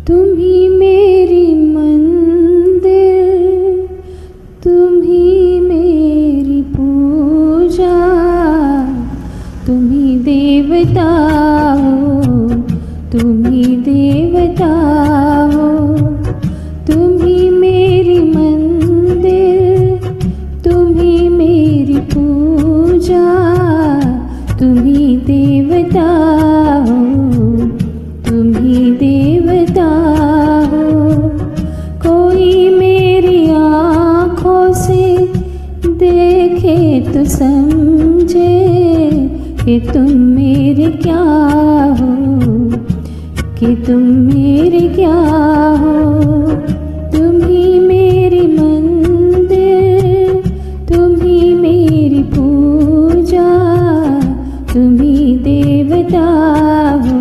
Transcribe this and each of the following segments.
तुम ही मेरी मंदिर, तुम ही मेरी पूजा, तुम ही देवता हो, तुम ही देवता हो। तुम ही मेरी मंदिर, तुम ही मेरी पूजा, तुम ही देवता हो, तुम ही देवता हो। कोई मेरी आँखों से देखे तो समझे कि तुम मेरे क्या हो, कि तुम मेरे क्या हो। तुम ही मेरी मंदिर, तुम ही मेरी पूजा, तुम ही देवता हो,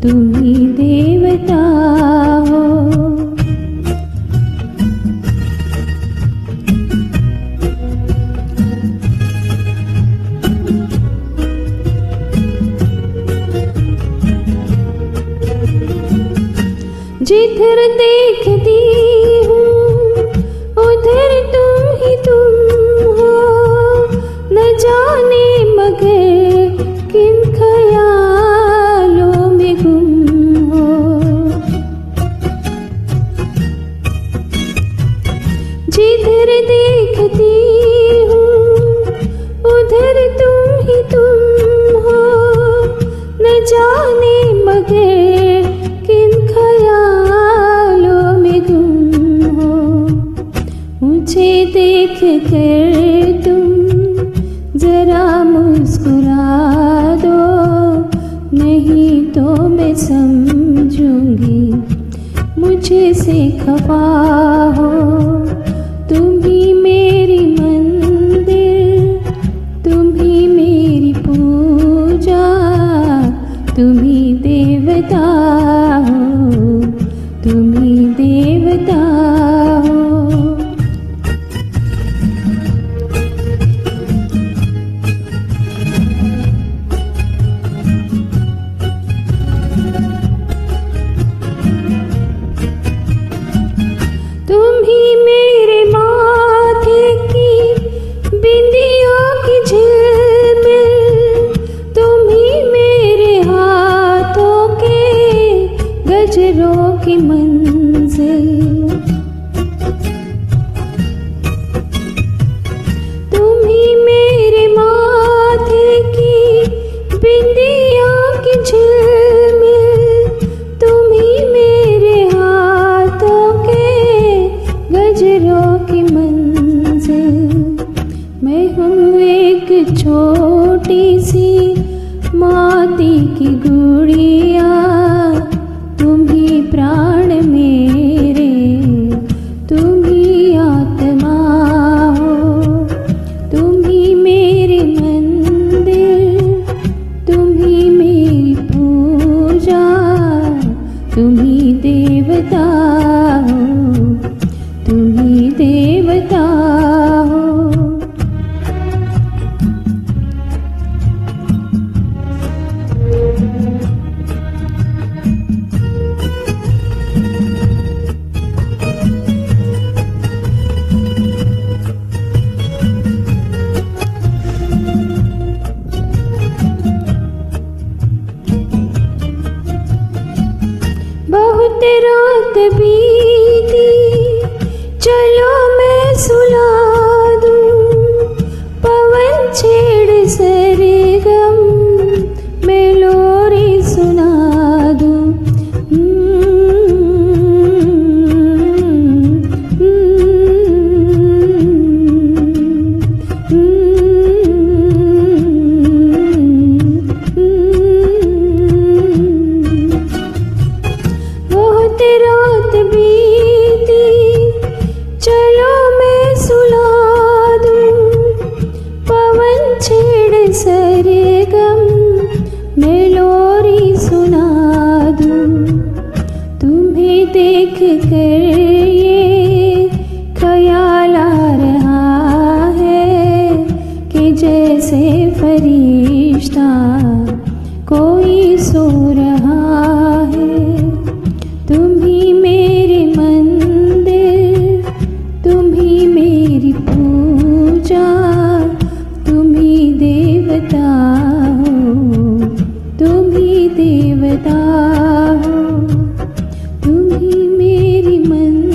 तुम ही देवता हो। जिधर देखती हूँ उधर तुम ही तुम हो, न जाने मगर किन ख्यालों में गुम हो। जिधर देखती हूँ उधर तुम ही तुम हो, न जाने मगर किन ख्यालों में गुम हो। मुझे देख कर तुम जरा मुस्कुरा दो, नहीं तो मैं समझूंगी मुझे से खफा हो। तुम ही मेरी मंदिर, तुम ही मेरी पूजा, तुम ही देवता हो, तुम ही देवता हो। तुम ही मेरे माथे की बिंदियों की झिलमिल, तुम ही मेरे हाथों के गजरों की मंजिल। तुम ही मेरे माथे की बिंदियों की झिलमिल, तुम ही मेरे हाथों के गजरों की मंजिल। मैं हूँ एक छोटी सी मोती की गुड़िया, तुम ही प्राण मेरे, तुम ही आत्मा हो। तुम ही मेरी मंदिर, तुम ही मेरी पूजा, तुम ही देवता हो, तुम ही देवता हो। बहुत रात बीती, चलो मैं सुला दूं, पवन छेड़ सरगम मैं लोरी सुना दूं। बहुत रात बीती, चलो मैं सुला दूं, पवन छेड़ सरगम मैं लोरी सुना दूं। तुम्हें देख कर ये ख्याल आ रहा है कि जैसे फरिश्ता कोई सो रहा है। देवता हो, तुम ही मेरी मन